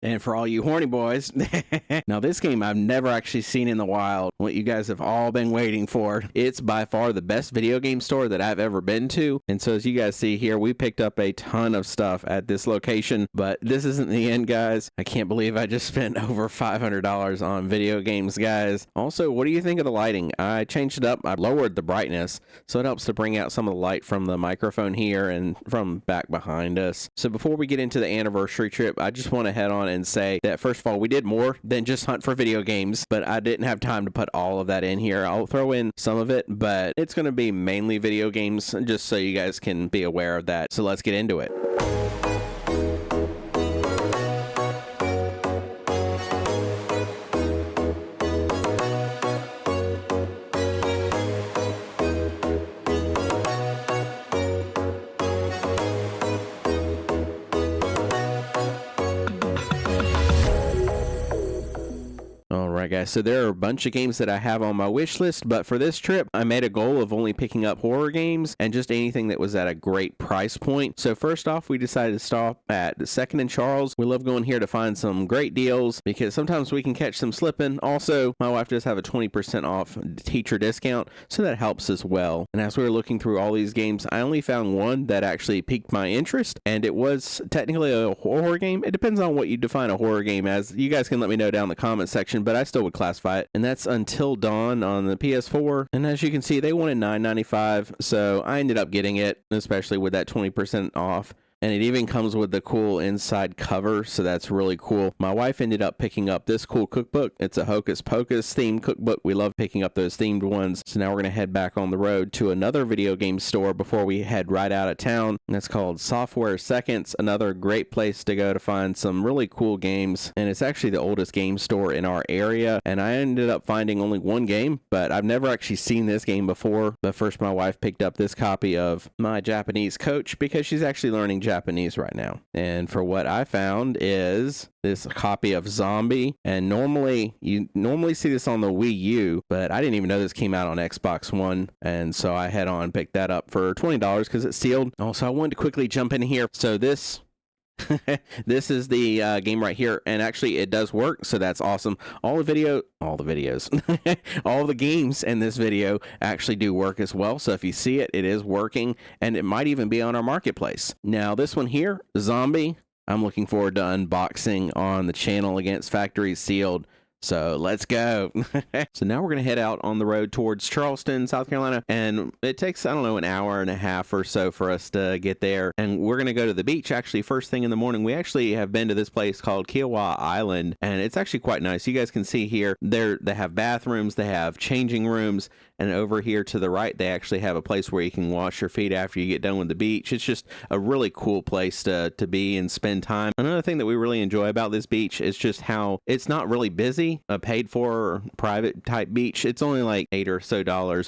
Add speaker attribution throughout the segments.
Speaker 1: And for all you horny boys, now this game I've never actually seen in the wild, what you guys have all been waiting for. It's by far the best video game store that I've ever been to. And so as you guys see here, we picked up a ton of stuff at this location, but this isn't the end, guys. I can't believe I just spent over $500 on video games, guys. Also, what do you think of the lighting? I changed it up. I lowered the brightness, so it helps to bring out some of the light from the microphone here and from back behind us. So before we get into the anniversary trip, I just want to head on and say that first of all, we did more than just hunt for video games, but I didn't have time to put all of that in here. I'll throw in some of it, but it's going to be mainly video games just so you guys can be aware of that. So let's get into it. Alright guys, so there are a bunch of games that I have on my wish list, but for this trip, I made a goal of only picking up horror games and just anything that was at a great price point. So first off, we decided to stop at the 2nd and Charles. We love going here to find some great deals because sometimes we can catch them slipping. Also, my wife does have a 20% off teacher discount, so that helps as well. And as we were looking through all these games, I only found one that actually piqued my interest, and it was technically a horror game. It depends on what you define a horror game as. You guys can let me know down in the comment section, but I still would classify it, and that's Until Dawn on the PS4. And as you can see, they wanted $9.95, so I ended up getting it, especially with that 20% off. And it even comes with the cool inside cover, so that's really cool. My wife ended up picking up this cool cookbook. It's a Hocus Pocus themed cookbook. We love picking up those themed ones. So now we're going to head back on the road to another video game store before we head right out of town. And it's called Software Seconds, another great place to go to find some really cool games. And it's actually the oldest game store in our area. And I ended up finding only one game, but I've never actually seen this game before. But first, my wife picked up this copy of My Japanese Coach because she's actually learning Japanese right now. And for what I found is this copy of Zombie, and you normally see this on the Wii U, but I didn't even know this came out on Xbox One, and so I head on and picked that up for $20 because it's sealed. Also, I wanted to quickly jump in here. So this this is the game right here, and actually it does work, so that's awesome. All the videos all the games in this video actually do work as well, so if you see it, it is working, and it might even be on our marketplace. Now this one here, Zombie, I'm looking forward to unboxing on the channel against Factory Sealed. So let's go. So now we're going to head out on the road towards Charleston, South Carolina. And it takes, I don't know, an hour and a half or so for us to get there. And we're going to go to the beach actually first thing in the morning. We actually have been to this place called Kiowa Island, and it's actually quite nice. You guys can see here, they have bathrooms, they have changing rooms. And over here to the right, they actually have a place where you can wash your feet after you get done with the beach. It's just a really cool place to be and spend time. Another thing that we really enjoy about this beach is just how it's not really busy, a paid for private type beach. It's only like $8 or so,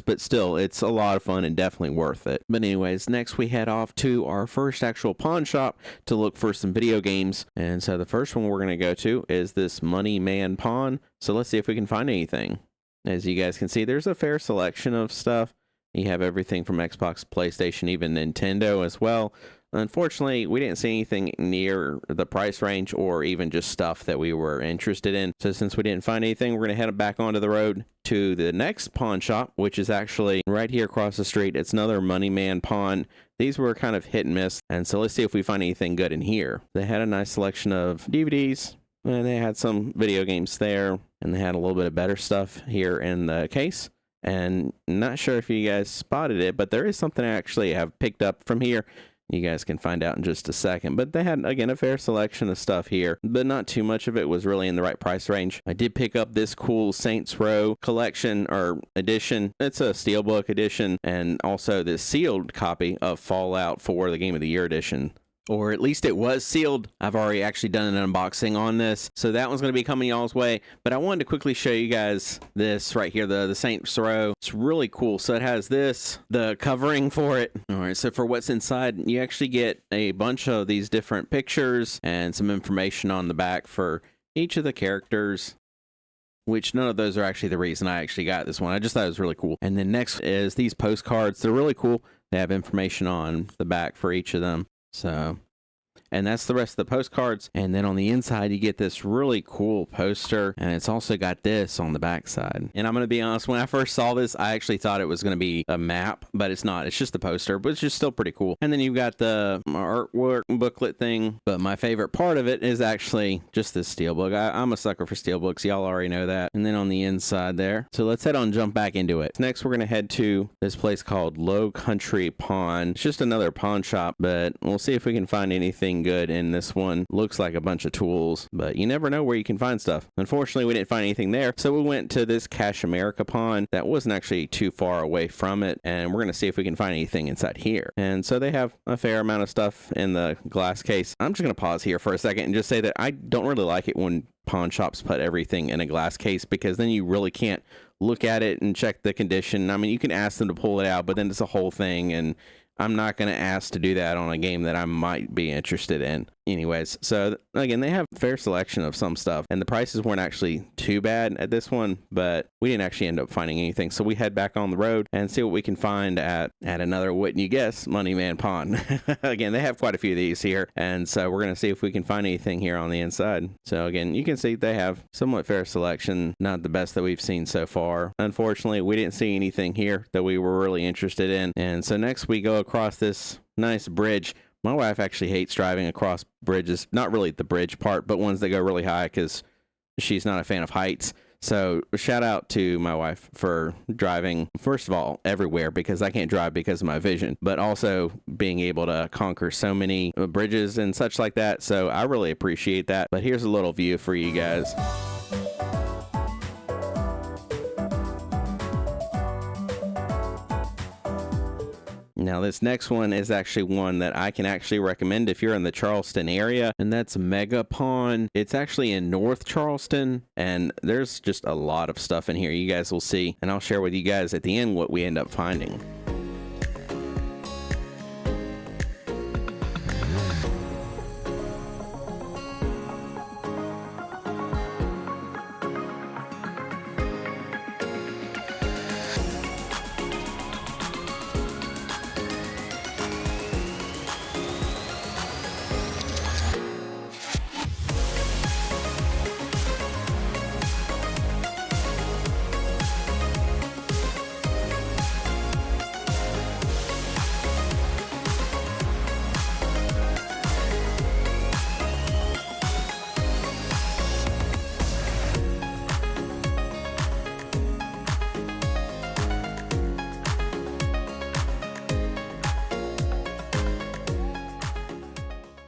Speaker 1: but still, it's a lot of fun and definitely worth it. But anyways, next we head off to our first actual pawn shop to look for some video games. And so the first one we're going to go to is this Money Man Pawn. So let's see if we can find anything. As you guys can see, there's a fair selection of stuff. You have everything from Xbox, PlayStation, even Nintendo as well. Unfortunately, we didn't see anything near the price range or even just stuff that we were interested in. So since we didn't find anything, we're going to head back onto the road to the next pawn shop, which is actually right here across the street. It's another Money Man Pawn. These were kind of hit and miss. And so let's see if we find anything good in here. They had a nice selection of DVDs, and they had some video games there, and they had a little bit of better stuff here in the case. And not sure if you guys spotted it, but there is something I actually have picked up from here. You guys can find out in just a second. But they had, again, a fair selection of stuff here, but not too much of it was really in the right price range. I did pick up this cool Saints Row collection or edition. It's a Steelbook edition, and also this sealed copy of Fallout 4, the Game of the Year edition. Or at least it was sealed. I've already actually done an unboxing on this, so that one's going to be coming y'all's way. But I wanted to quickly show you guys this right here, the Saints Row. It's really cool. So it has this, the covering for it. All right, so for what's inside, you actually get a bunch of these different pictures and some information on the back for each of the characters, which none of those are actually the reason I actually got this one. I just thought it was really cool. And then next is these postcards. They're really cool. They have information on the back for each of them. So, and that's the rest of the postcards. And then on the inside, you get this really cool poster, and it's also got this on the back side. And I'm going to be honest, when I first saw this, I actually thought it was going to be a map, but it's not. It's just the poster, but it's just still pretty cool. And then you've got the artwork booklet thing, but my favorite part of it is actually just this steelbook. I'm a sucker for steelbooks. Y'all already know that. And then on the inside there. So let's head on, jump back into it. Next, we're going to head to this place called Low Country Pawn. It's just another pawn shop, but we'll see if we can find anything good in this one. Looks like a bunch of tools, but you never know where you can find stuff. Unfortunately, we didn't find anything there, so we went to this Cash America Pawn that wasn't actually too far away from it, and we're going to see if we can find anything inside here. And so they have a fair amount of stuff in the glass case. I'm just going to pause here for a second and just say that I don't really like it when pawn shops put everything in a glass case, because then you really can't look at it and check the condition. I mean, you can ask them to pull it out, but then it's a whole thing, and I'm not going to ask to do that on a game that I might be interested in. Anyways, so again, they have a fair selection of some stuff, and the prices weren't actually too bad at this one, but we didn't actually end up finding anything. So we head back on the road and see what we can find at another, wouldn't you guess, Money Man Pawn. Again, they have quite a few of these here, and so we're going to see if we can find anything here on the inside. So again, you can see they have somewhat fair selection, not the best that we've seen so far. Unfortunately, we didn't see anything here that we were really interested in, and so next we go across this nice bridge. My wife actually hates driving across bridges, not really the bridge part, but ones that go really high, because she's not a fan of heights. So shout out to my wife for driving, first of all, everywhere, because I can't drive because of my vision, but also being able to conquer so many bridges and such like that. So I really appreciate that. But here's a little view for you guys. Now, this next one is actually one that I can actually recommend if you're in the Charleston area, and that's Mega Pawn. It's actually in North Charleston, and there's just a lot of stuff in here you guys will see, and I'll share with you guys at the end what we end up finding.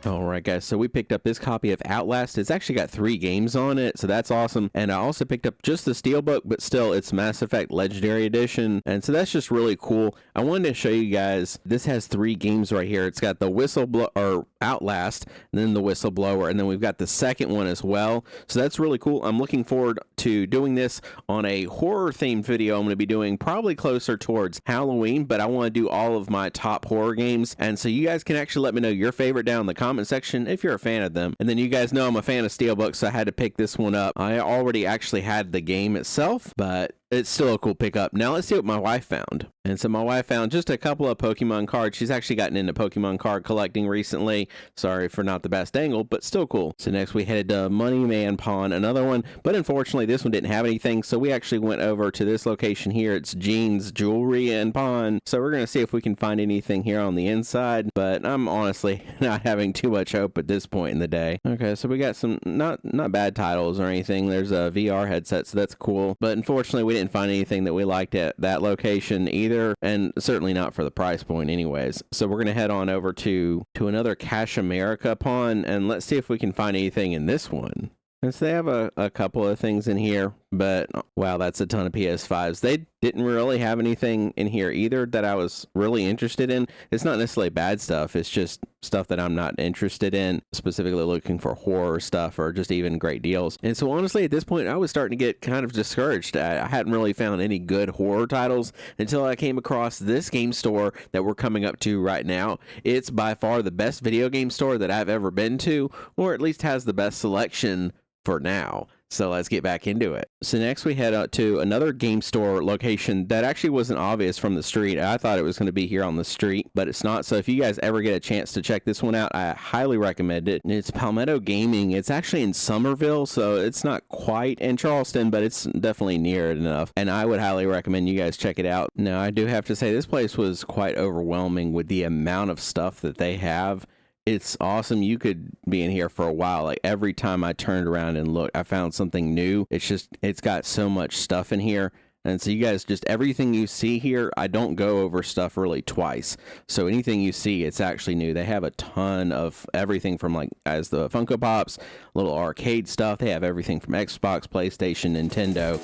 Speaker 1: All right, guys, so we picked up this copy of Outlast. It's actually got 3 games on it, so that's awesome. And I also picked up just the Steelbook, but still, it's Mass Effect Legendary Edition, and so that's just really cool. I wanted to show you guys, this has 3 games right here. It's got the Whistleblower, or Outlast, and then the Whistleblower, and then we've got the second one as well. So that's really cool. I'm looking forward to doing this on a horror-themed video. I'm going to be doing probably closer towards Halloween, but I want to do all of my top horror games, and so you guys can actually let me know your favorite down in the comment section if you're a fan of them. And then you guys know I'm a fan of Steelbook, so I had to pick this one up. I already actually had the game itself, but it's still a cool pickup. Now let's see what my wife found. And so my wife found just a couple of Pokemon cards. She's actually gotten into Pokemon card collecting recently. Sorry for not the best angle, but still cool. So next we headed to Money Man Pawn, another one, but unfortunately this one didn't have anything, so we actually went over to this location here. It's Jean's Jewelry and Pawn. So we're going to see if we can find anything here on the inside, but I'm honestly not having too much hope at this point in the day. Okay, so we got some not bad titles or anything. There's a VR headset, so that's cool, but unfortunately we didn't find anything that we liked at that location either, and certainly not for the price point anyways. So we're going to head on over to another Cash America Pawn, and let's see if we can find anything in this one. And so they have a couple of things in here, but wow, that's a ton of PS5s. They didn't really have anything in here either that I was really interested in. It's not necessarily bad stuff. It's just stuff that I'm not interested in, specifically looking for horror stuff or just even great deals. And so honestly, at this point, I was starting to get kind of discouraged. I hadn't really found any good horror titles until I came across this game store that we're coming up to right now. It's by far the best video game store that I've ever been to, or at least has the best selection for now. So let's get back into it. So next we head out to another game store location that actually wasn't obvious from the street. I thought it was going to be here on the street, but it's not. So if you guys ever get a chance to check this one out, I highly recommend it. It's Palmetto Gaming. It's actually in Somerville, so it's not quite in Charleston, but it's definitely near it enough. And I would highly recommend you guys check it out. Now, I do have to say this place was quite overwhelming with the amount of stuff that they have. It's awesome. You could be in here for a while. Like every time I turned around and looked, I found something new. It's got so much stuff in here. And so you guys, just everything you see here, I don't go over stuff really twice. So anything you see, it's actually new. They have a ton of everything from like as the Funko Pops, little arcade stuff. They have everything from Xbox, PlayStation, Nintendo.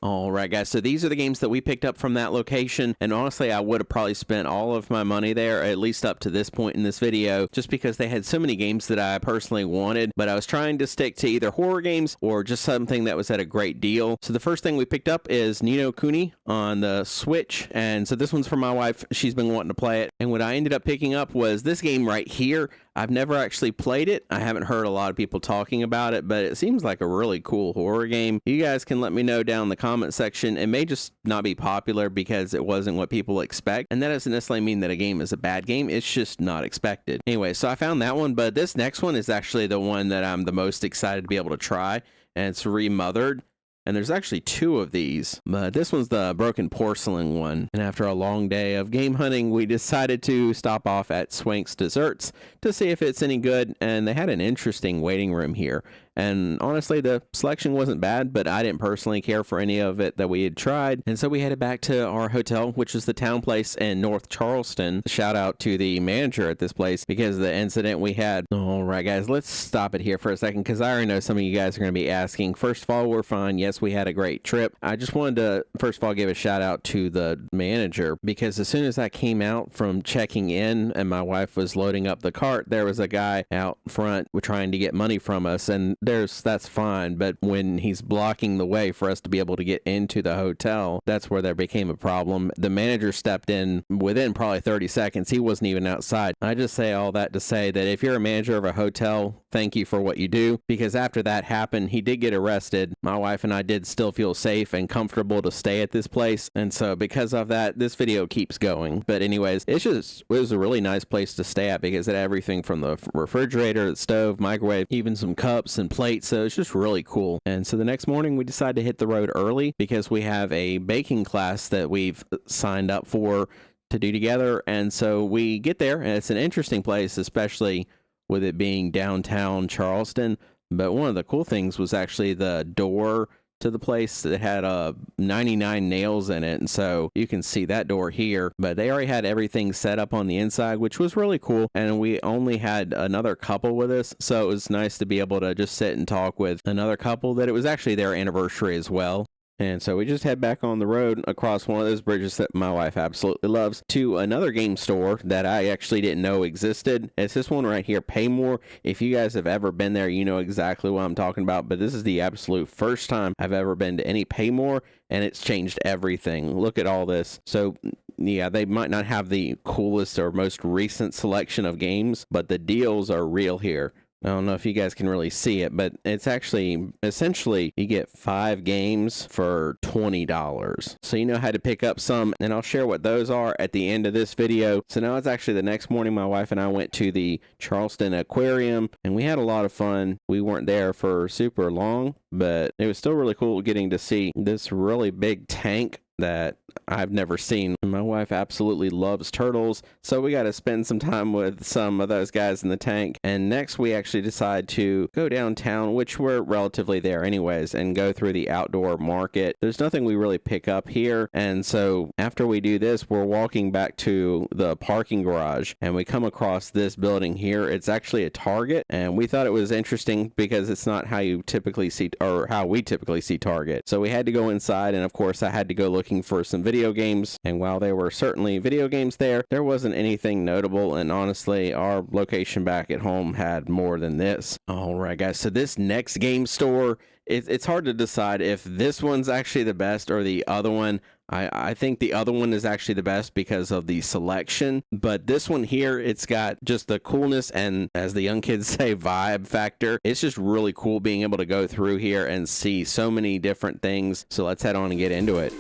Speaker 1: All right, guys, so these are the games that we picked up from that location, and honestly, I would have probably spent all of my money there, at least up to this point in this video, just because they had so many games that I personally wanted, but I was trying to stick to either horror games or just something that was at a great deal. So the first thing we picked up is Ni no Kuni on the Switch, and so this one's for my wife. She's been wanting to play it, and what I ended up picking up was this game right here. I've never actually played it. I haven't heard a lot of people talking about it, but it seems like a really cool horror game. You guys can let me know down in the comment section. It may just not be popular because it wasn't what people expect, and that doesn't necessarily mean that a game is a bad game. It's just not expected. Anyway, so I found that one, but this next one is actually the one that I'm the most excited to be able to try, and it's Remothered. And there's actually two of these, but this one's the broken porcelain one. And after a long day of game hunting, we decided to stop off at Swank's Desserts to see if it's any good. And they had an interesting waiting room here. And honestly, the selection wasn't bad, but I didn't personally care for any of it that we had tried. And so we headed back to our hotel, which is the Town Place in North Charleston. Shout out to the manager at this place because of the incident we had. All right, guys, let's stop it here for a second because I already know some of you guys are going to be asking. First of all, we're fine. Yes, we had a great trip. I just wanted to, first of all, give a shout out to the manager because as soon as I came out from checking in and my wife was loading up the cart, there was a guy out front trying to get money from us. And that's fine, but when he's blocking the way for us to be able to get into the hotel, that's where there became a problem. The manager stepped in within probably 30 seconds. He wasn't even outside. I just say all that to say that if you're a manager of a hotel, thank you for what you do, because after that happened, he did get arrested. My wife and I did still feel safe and comfortable to stay at this place, and so because of that, this video keeps going. But anyways, it was a really nice place to stay at because it had everything from the refrigerator, the stove, microwave, even some cups and plates, so it's just really cool. And so the next morning we decided to hit the road early because we have a baking class that we've signed up for to do together. And so we get there, and it's an interesting place, especially with it being downtown Charleston. But one of the cool things was actually the door to the place that had 99 nails in it, and so you can see that door here, but they already had everything set up on the inside, which was really cool. And we only had another couple with us, so it was nice to be able to just sit and talk with another couple that it was actually their anniversary as well. And so we just head back on the road across one of those bridges that my wife absolutely loves to another game store that I actually didn't know existed. It's this one right here, Paymore. If you guys have ever been there, you know exactly what I'm talking about, but this is the absolute first time I've ever been to any Paymore, and it's changed everything. Look at all this. So yeah, they might not have the coolest or most recent selection of games, but the deals are real here. I don't know if you guys can really see it, but it's actually essentially you get 5 games for $20. So you know how to pick up some, and I'll share what those are at the end of this video. So now it's actually the next morning. My wife and I went to the Charleston Aquarium, and we had a lot of fun. We weren't there for super long, but it was still really cool getting to see this really big tank that I've never seen. My wife absolutely loves turtles, so we got to spend some time with some of those guys in the tank. And next we actually decide to go downtown, which we're relatively there anyways, and go through the outdoor market. There's nothing we really pick up here, and so after we do this, we're walking back to the parking garage, and we come across this building here. It's actually a Target, and we thought it was interesting because it's not how you typically see, or how we typically see Target. So we had to go inside, and of course I had to go looking for some video games, and while there were certainly video games there wasn't anything notable, and honestly our location back at home had more than this. All right guys, so this next game store, it's hard to decide if this one's actually the best or the other one. I think the other one is actually the best because of the selection, but this one here, it's got just the coolness and, as the young kids say, vibe factor. It's just really cool being able to go through here and see so many different things. So let's head on and get into it.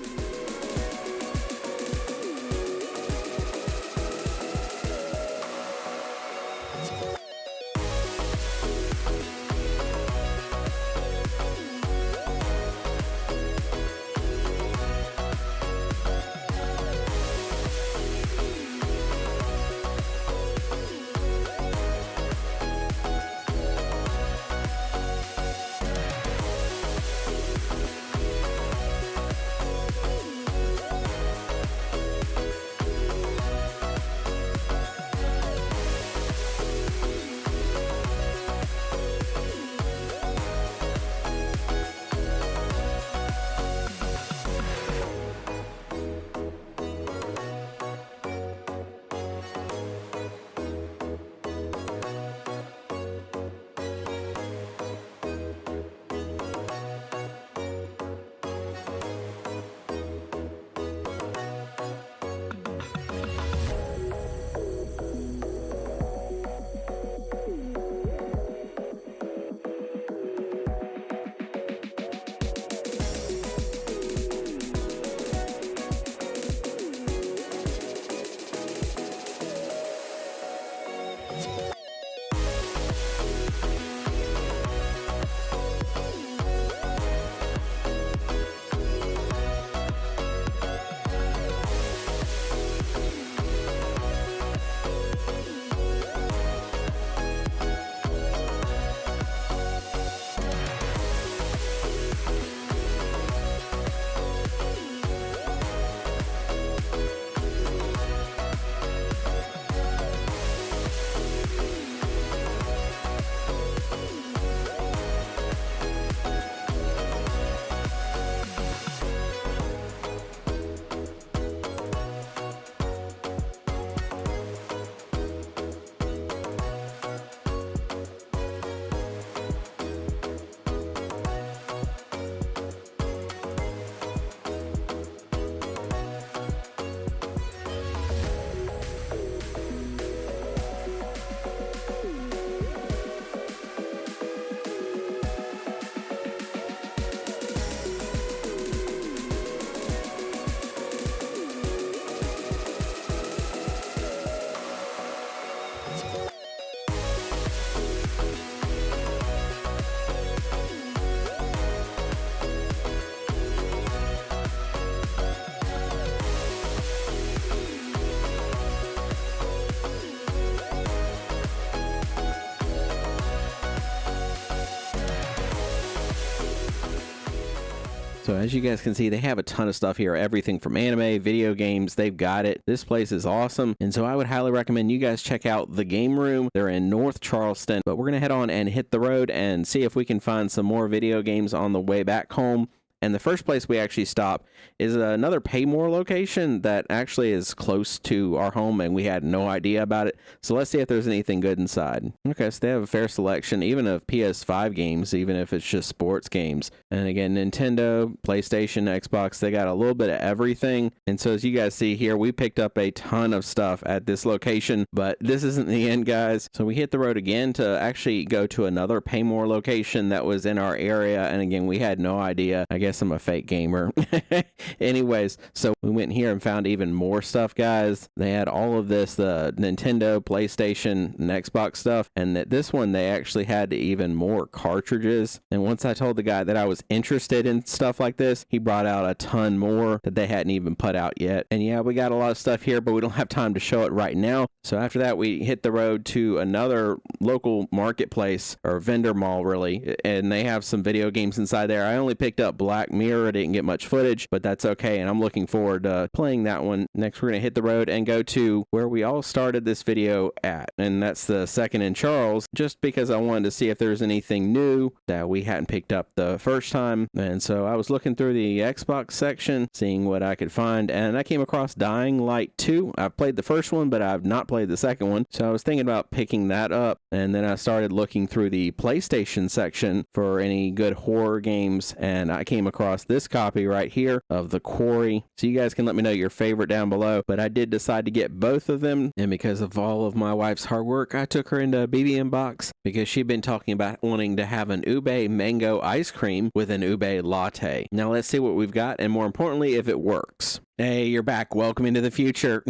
Speaker 1: So as you guys can see, they have a ton of stuff here, everything from anime, video games, they've got it. This place is awesome, and so I would highly recommend you guys check out the Game Room. They're in North Charleston, but we're gonna head on and hit the road and see if we can find some more video games on the way back home. And the first place we actually stopped is another Pay More location that actually is close to our home, and we had no idea about it. So let's see if there's anything good inside. Okay, so they have a fair selection, even of PS5 games, even if it's just sports games. And again, Nintendo, PlayStation, Xbox, they got a little bit of everything. And so as you guys see here, we picked up a ton of stuff at this location, but this isn't the end, guys. So we hit the road again to actually go to another Pay More location that was in our area. And again, we had no idea. I guess I'm a fake gamer. Anyways, so we went here and found even more stuff, guys. They had all of this, the Nintendo, PlayStation, and Xbox stuff. And that this one, they actually had even more cartridges. And once I told the guy that I was interested in stuff like this, he brought out a ton more that they hadn't even put out yet. And yeah, we got a lot of stuff here, but we don't have time to show it right now. So after that, we hit the road to another local marketplace, or vendor mall really, and they have some video games inside there. I only picked up Black Mirror. I didn't get much footage, but that's okay, and I'm looking forward to playing that one. Next, we're going to hit the road and go to where we all started this video at, and that's the Second in Charles, just because I wanted to see if there's anything new that we hadn't picked up the first time. And so I was looking through the Xbox section, seeing what I could find, and I came across Dying Light 2. I've played the first one, but I've not played the second one, so I was thinking about picking that up. And then I started looking through the PlayStation section for any good horror games, and I came across this copy right here of The Quarry. So you guys can let me know your favorite down below, but I did decide to get both of them, and because of all of my wife's hard work, I took her into BB Box because she'd been talking about wanting to have an ube mango ice cream with an ube latte. Now let's see what we've got, and more importantly, if it works. Hey, you're back. Welcome into the future.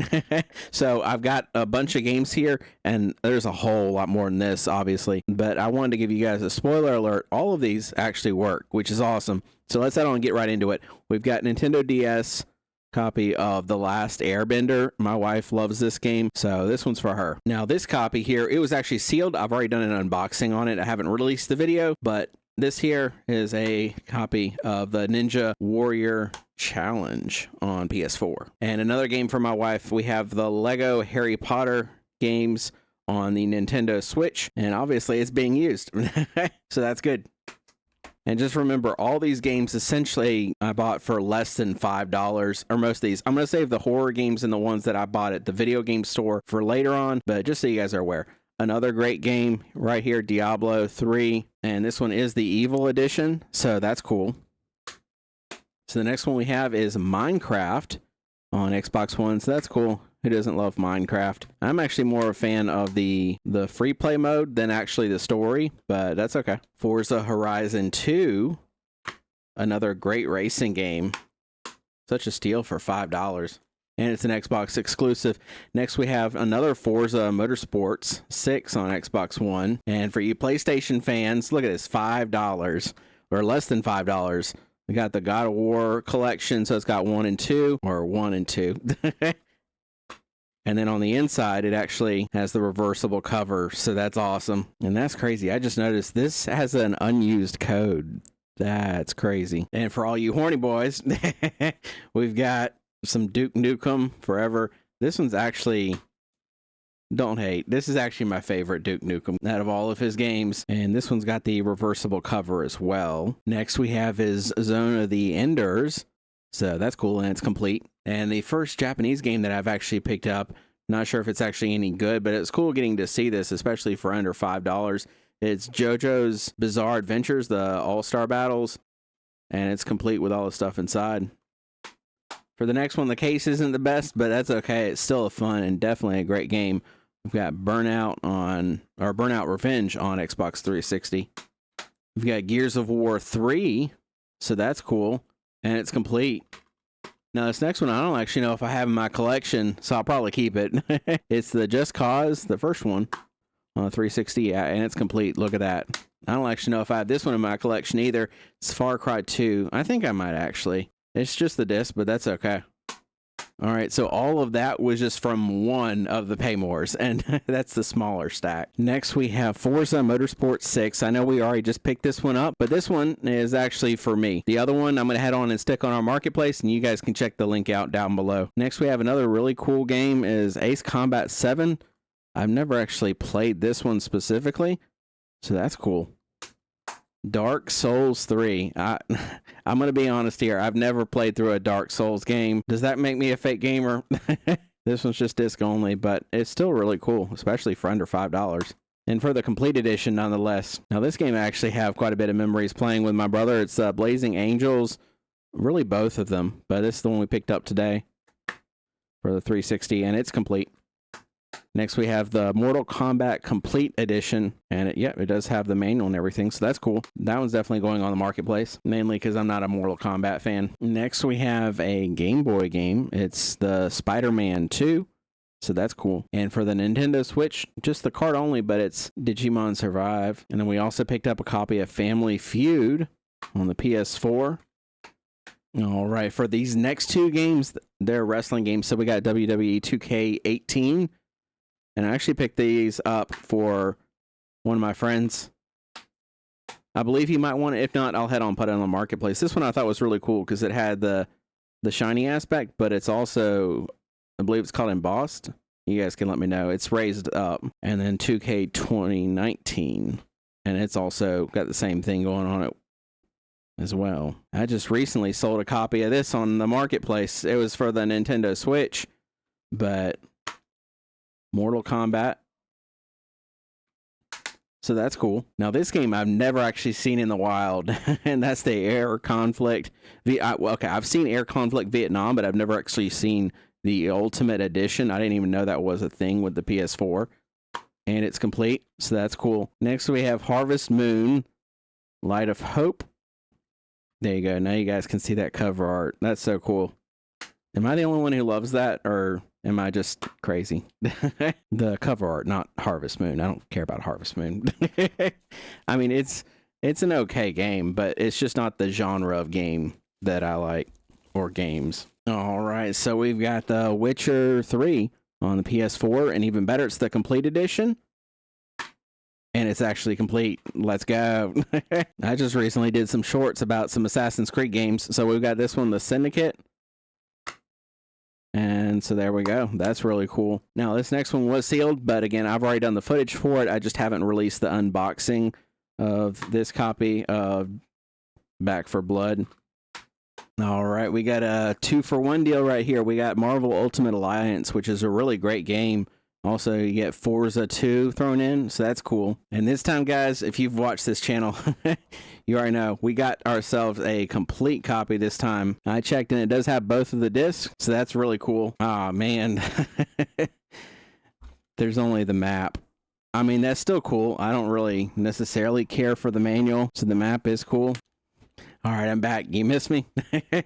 Speaker 1: So I've got a bunch of games here, and there's a whole lot more than this, obviously. But I wanted to give you guys a spoiler alert. All of these actually work, which is awesome. So let's head on and get right into it. We've got Nintendo DS copy of The Last Airbender. My wife loves this game, so this one's for her. Now, this copy here, it was actually sealed. I've already done an unboxing on it. I haven't released the video, but this here is a copy of the Ninja Warrior Challenge on PS4. And another game for my wife, we have the Lego Harry Potter games on the Nintendo Switch, and obviously it's being used. So that's good. And just remember, all these games essentially I bought for less than $5, or most of these. I'm going to save the horror games and the ones that I bought at the video game store for later on, but just so you guys are aware. Another great game right here, Diablo 3, and this one is the Evil Edition, so that's cool. So the next one we have is Minecraft on Xbox One, so that's cool. Who doesn't love Minecraft? I'm actually more a fan of the free play mode than actually the story, but that's okay. Forza Horizon 2, another great racing game. Such a steal for $5. And it's an Xbox exclusive. Next, we have another Forza Motorsports 6 on Xbox One. And for you PlayStation fans, look at this, $5, or less than $5. We got the God of War collection, so it's got 1 and 2, or 1 and 2. And then on the inside, it actually has the reversible cover, so that's awesome. And that's crazy. I just noticed this has an unused code. That's crazy. And for all you horny boys, we've got some Duke Nukem Forever. This one's actually, don't hate, this is actually my favorite Duke Nukem out of all of his games, and this one's got the reversible cover as well. Next we have his Zone of the Enders, so that's cool, and it's complete. And the first Japanese game that I've actually picked up, not sure if it's actually any good, but it's cool getting to see this, especially for under $5. It's JoJo's Bizarre Adventures, the All-Star Battles, and it's complete with all the stuff inside. For the next one, the case isn't the best, but that's okay. It's still a fun and definitely a great game. We've got Burnout Revenge on Xbox 360. We've got Gears of War 3, so that's cool, and it's complete. Now, this next one, I don't actually know if I have in my collection, so I'll probably keep it. It's the Just Cause, the first one on the 360, yeah, and it's complete. Look at that. I don't actually know if I have this one in my collection either. It's Far Cry 2. I think I might actually. It's just the disc, but that's okay. All right, so all of that was just from one of the Paymores, and that's the smaller stack. Next, we have Forza Motorsport 6. I know we already just picked this one up, but this one is actually for me. The other one, I'm going to head on and stick on our marketplace, and you guys can check the link out down below. Next, we have another really cool game is Ace Combat 7. I've never actually played this one specifically, so that's cool. Dark Souls 3. I'm going to be honest here. I've never played through a Dark Souls game. Does that make me a fake gamer? This one's just disc only, but it's still really cool, especially for under $5. And for the complete edition, nonetheless. Now, this game I actually have quite a bit of memories playing with my brother. It's Blazing Angels. Really both of them, but this is the one we picked up today for the 360, and it's complete. Next, we have the Mortal Kombat Complete Edition, and it does have the manual and everything, so that's cool. That one's definitely going on the marketplace, mainly because I'm not a Mortal Kombat fan. Next, we have a Game Boy game. It's the Spider-Man 2, so that's cool. And for the Nintendo Switch, just the card only, but it's Digimon Survive. And then we also picked up a copy of Family Feud on the PS4. All right, for these next two games, they're wrestling games. So we got WWE 2K18. And I actually picked these up for one of my friends. I believe he might want it. If not, I'll head on and put it on the marketplace. This one I thought was really cool because it had the shiny aspect, but it's also, I believe it's called embossed. You guys can let me know. It's raised up. And then 2K 2019. And it's also got the same thing going on it as well. I just recently sold a copy of this on the marketplace. It was for the Nintendo Switch, but Mortal Kombat. So that's cool. Now this game I've never actually seen in the wild, and that's the Air Conflict. I've seen Air Conflict Vietnam, but I've never actually seen the Ultimate Edition. I didn't even know that was a thing with the PS4, and it's complete. So that's cool. Next we have Harvest Moon, Light of Hope. There you go. Now you guys can see that cover art. That's so cool. Am I the only one who loves that, or am I just crazy? The cover art, not Harvest Moon. I don't care about Harvest Moon. I mean, it's an okay game, but it's just not the genre of game that I like, or games. All right, so we've got The Witcher 3 on the PS4, and even better, it's the Complete Edition. And it's actually complete. Let's go. I just recently did some shorts about some Assassin's Creed games. So we've got this one, The Syndicate. And so there we go. That's really cool. Now, this next one was sealed, but again, I've already done the footage for it. I just haven't released the unboxing of this copy of Back for Blood. All right, we got a 2-for-1 deal right here. We got Marvel Ultimate Alliance, which is a really great game. Also, you get Forza 2 thrown in, so that's cool. And this time, guys, if you've watched this channel, you already know we got ourselves a complete copy this time. I checked, and it does have both of the discs, so that's really cool. Oh, man. There's only the map. I mean, that's still cool. I don't really necessarily care for the manual, so the map is cool. All right, I'm back. You missed me?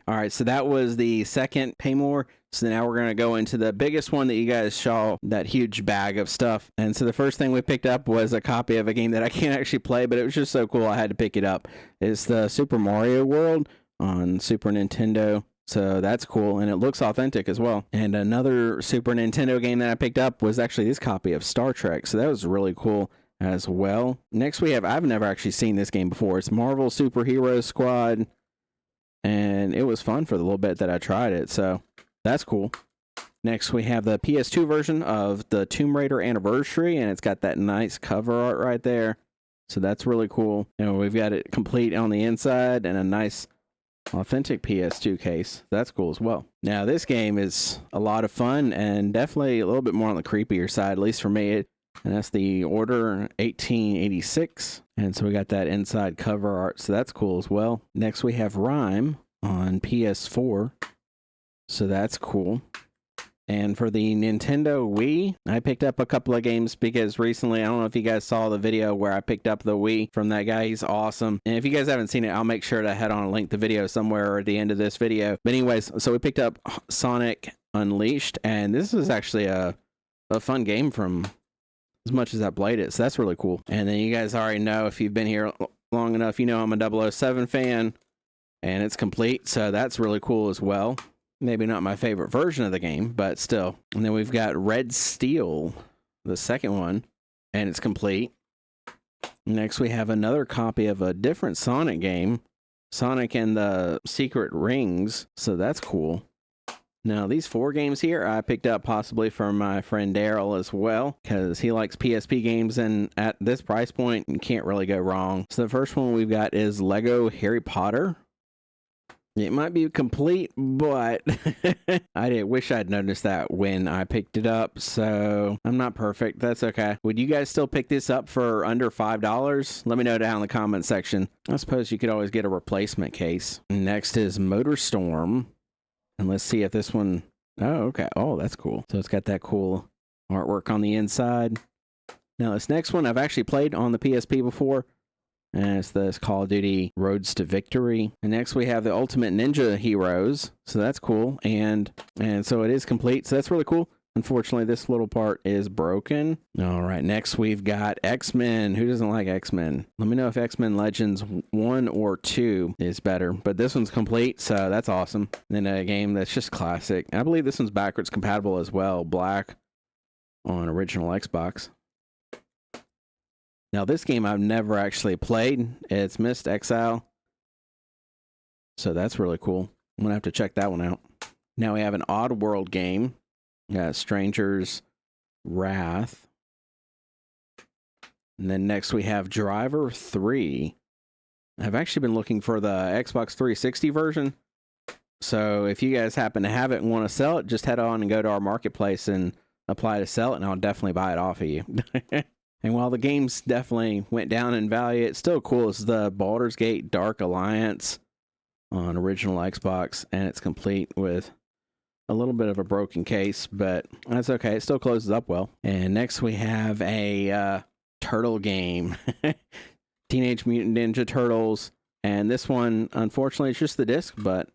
Speaker 1: All right, so that was the second Pay More. So now we're going to go into the biggest one that you guys saw, that huge bag of stuff. And so the first thing we picked up was a copy of a game that I can't actually play, but it was just so cool I had to pick it up. It's the Super Mario World on Super Nintendo. So that's cool, and it looks authentic as well. And another Super Nintendo game that I picked up was actually this copy of Star Trek. So that was really cool as well. Next we have, I've never actually seen this game before. It's Marvel Superhero Squad, and it was fun for the little bit that I tried it. So that's cool. Next, we have the PS2 version of the Tomb Raider Anniversary, and it's got that nice cover art right there. So that's really cool. And we've got it complete on the inside and a nice authentic PS2 case. That's cool as well. Now, this game is a lot of fun and definitely a little bit more on the creepier side, at least for me. And that's the Order 1886. And so we got that inside cover art. So that's cool as well. Next, we have Rhyme on PS4. So that's cool. And for the Nintendo Wii, I picked up a couple of games because recently, I don't know if you guys saw the video where I picked up the Wii from that guy. He's awesome. And if you guys haven't seen it, I'll make sure to head on and link the video somewhere at the end of this video. But anyways, so we picked up Sonic Unleashed, and this is actually a fun game from as much as I played it. So that's really cool. And then you guys already know, if you've been here long enough, you know I'm a 007 fan, and it's complete. So that's really cool as well. Maybe not my favorite version of the game, but still. And then we've got Red Steel, the second one, and it's complete. Next, we have another copy of a different Sonic game, Sonic and the Secret Rings. So that's cool. Now, these 4 games here I picked up possibly from my friend Daryl as well, because he likes PSP games, and at this price point, you can't really go wrong. So the first one we've got is Lego Harry Potter. It might be complete, but I wish I'd noticed that when I picked it up, so I'm not perfect. That's okay. Would you guys still pick this up for under $5? Let me know down in the comment section. I suppose you could always get a replacement case. Next is MotorStorm. And let's see if this one... Oh, okay. Oh, that's cool. So it's got that cool artwork on the inside. Now, this next one I've actually played on the PSP before. And it's this Call of Duty Roads to Victory. And next we have the Ultimate Ninja Heroes. So that's cool. And so it is complete. So that's really cool. Unfortunately, this little part is broken. All right, next we've got X-Men. Who doesn't like X-Men? Let me know if X-Men Legends 1 or 2 is better. But this one's complete, so that's awesome. And then a game that's just classic. I believe this one's backwards compatible as well. Black on original Xbox. Now, this game I've never actually played. It's Mist Exile. So that's really cool. I'm going to have to check that one out. Now we have an Oddworld game. Yeah, Stranger's Wrath. And then next we have Driver 3. I've actually been looking for the Xbox 360 version. So if you guys happen to have it and want to sell it, just head on and go to our marketplace and apply to sell it, and I'll definitely buy it off of you. And while the games definitely went down in value, it's still cool. It's the Baldur's Gate Dark Alliance on original Xbox, and it's complete with a little bit of a broken case, but that's okay. It still closes up well. And next we have a turtle game. Teenage Mutant Ninja Turtles. And this one, unfortunately, it's just the disc, but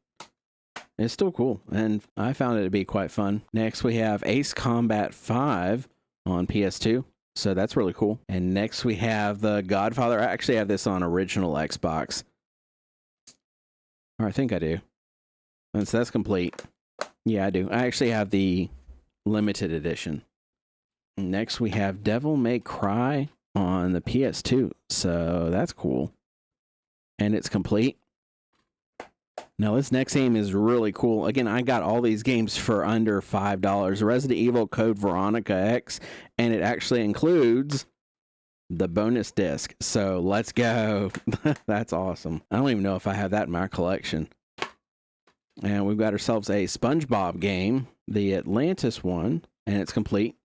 Speaker 1: it's still cool. And I found it to be quite fun. Next we have Ace Combat 5 on PS2. So that's really cool. And next we have The Godfather. I actually have this on original Xbox. Or I think I do. And so that's complete. Yeah, I do. I actually have the limited edition. Next, we have Devil May Cry on the PS2. So that's cool. And it's complete. Now, this next game is really cool. Again, I got all these games for under $5. Resident Evil Code Veronica X. And it actually includes the bonus disc. So let's go. That's awesome. I don't even know if I have that in my collection. And we've got ourselves a SpongeBob game, the Atlantis one, and it's complete.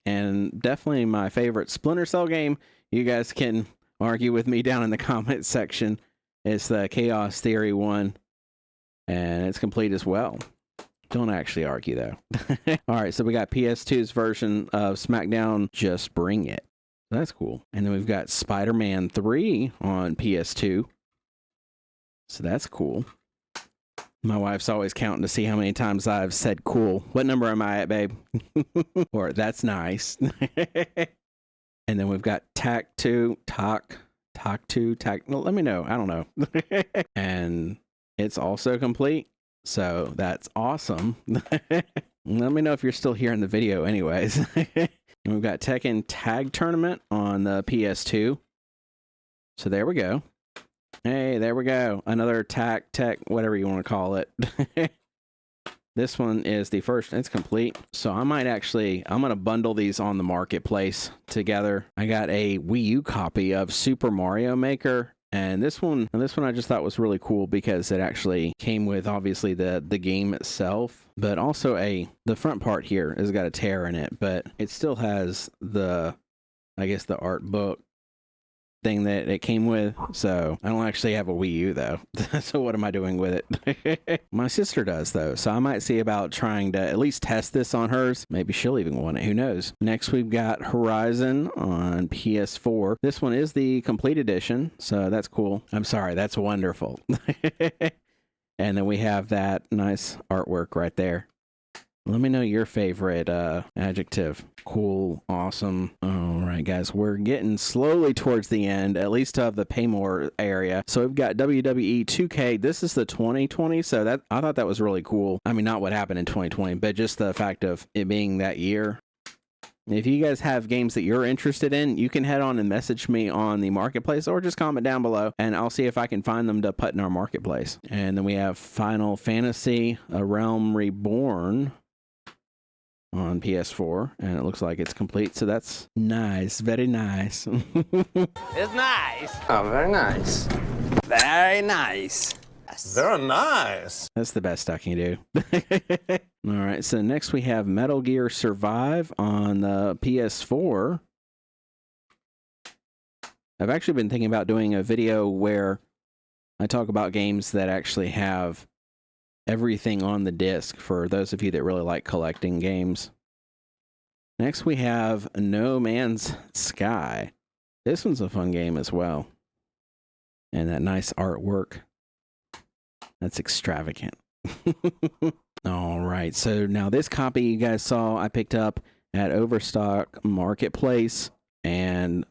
Speaker 1: And definitely my favorite Splinter Cell game. You guys can argue with me down in the comment section. It's the Chaos Theory one, and it's complete as well. Don't actually argue, though. All right, so we got PS2's version of SmackDown, Just Bring It. That's cool. And then we've got Spider-Man 3 on PS2. So that's cool. My wife's always counting to see how many times I've said cool. What number am I at, babe? Or that's nice. And then we've got Tac 2, Talk 2, well, let me know. I don't know. And it's also complete. So that's awesome. Let me know if you're still here in the video anyways. And we've got Tekken Tag Tournament on the PS2. So there we go. Hey, there we go. Another tech, whatever you want to call it. This one is the first. It's complete. So I'm going to bundle these on the marketplace together. I got a Wii U copy of Super Mario Maker. And this one I just thought was really cool because it actually came with obviously the game itself, but also the front part here has got a tear in it, but it still has the art book thing that it came with. So I don't actually have a Wii U though. So what am I doing with it? My sister does though. So I might see about trying to at least test this on hers. Maybe she'll even want it. Who knows? Next we've got Horizon on PS4. This one is the complete edition. So that's cool. I'm sorry. That's wonderful. And then we have that nice artwork right there. Let me know your favorite adjective. Cool, awesome. All right, guys, we're getting slowly towards the end, at least of the pay more area. So we've got WWE 2K. This is the 2020, so that I thought that was really cool. I mean, not what happened in 2020, but just the fact of it being that year. If you guys have games that you're interested in, you can head on and message me on the marketplace or just comment down below and I'll see if I can find them to put in our marketplace. And then we have Final Fantasy, A Realm Reborn on PS4, and it looks like it's complete, so that's nice, very nice.
Speaker 2: It's nice. Oh, very nice. Very nice.
Speaker 3: Very nice.
Speaker 1: That's the best I can do. All right, so next we have Metal Gear Survive on the PS4. I've actually been thinking about doing a video where I talk about games that actually have everything on the disc for those of you that really like collecting games. Next we have No Man's Sky. This one's a fun game as well. And that nice artwork. That's extravagant. All right, so now this copy you guys saw I picked up at Overstock Marketplace, and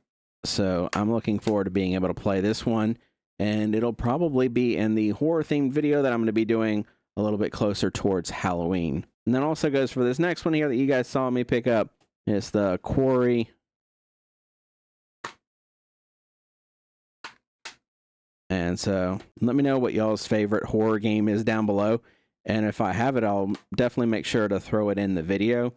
Speaker 1: so I'm looking forward to being able to play this one, and it'll probably be in the horror themed video that I'm going to be doing a little bit closer towards Halloween. And that also goes for this next one here that you guys saw me pick up. It's the Quarry. And so let me know what y'all's favorite horror game is down below. And if I have it, I'll definitely make sure to throw it in the video.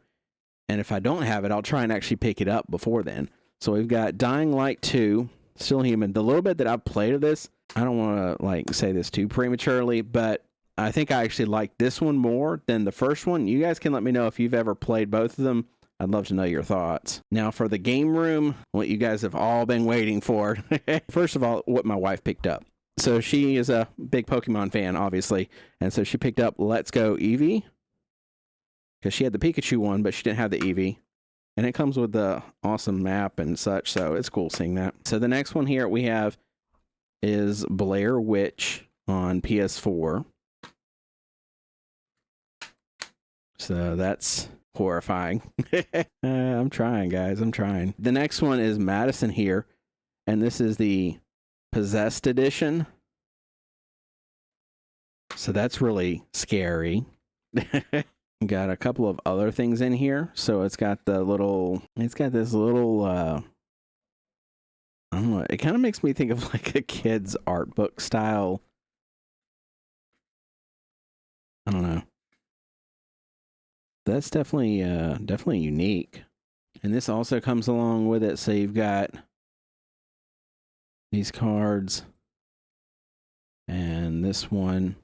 Speaker 1: And if I don't have it, I'll try and actually pick it up before then. So we've got Dying Light 2, Still Human. The little bit that I've played of this, I don't want to like say this too prematurely, but I think I actually like this one more than the first one. You guys can let me know if you've ever played both of them. I'd love to know your thoughts. Now for the game room, what you guys have all been waiting for. First of all, what my wife picked up. So she is a big Pokemon fan, obviously. And so she picked up Let's Go Eevee. Because she had the Pikachu one, but she didn't have the Eevee. And it comes with the awesome map and such, so it's cool seeing that. So the next one here we have is Blair Witch on PS4. So that's horrifying. I'm trying, guys. I'm trying. The next one is Madison here, and this is the Possessed Edition. So that's really scary. Got a couple of other things in here. So it's got this little, I don't know, it kind of makes me think of like a kid's art book style. I don't know. That's definitely unique. And this also comes along with it. So you've got these cards and this one.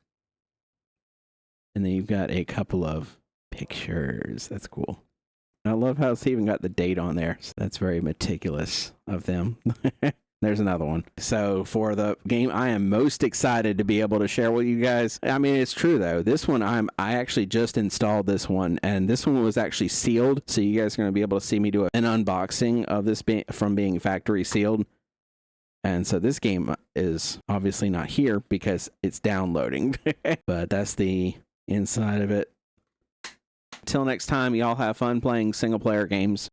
Speaker 1: And then you've got a couple of pictures. That's cool. I love how it's even got the date on there. So that's very meticulous of them. There's another one. So for the game I am most excited to be able to share with you guys. I mean, it's true though. This one I actually just installed this one, and this one was actually sealed. So you guys are going to be able to see me do an unboxing of this from being factory sealed. And so this game is obviously not here because it's downloading. But that's the inside of it. Till next time, y'all have fun playing single player games.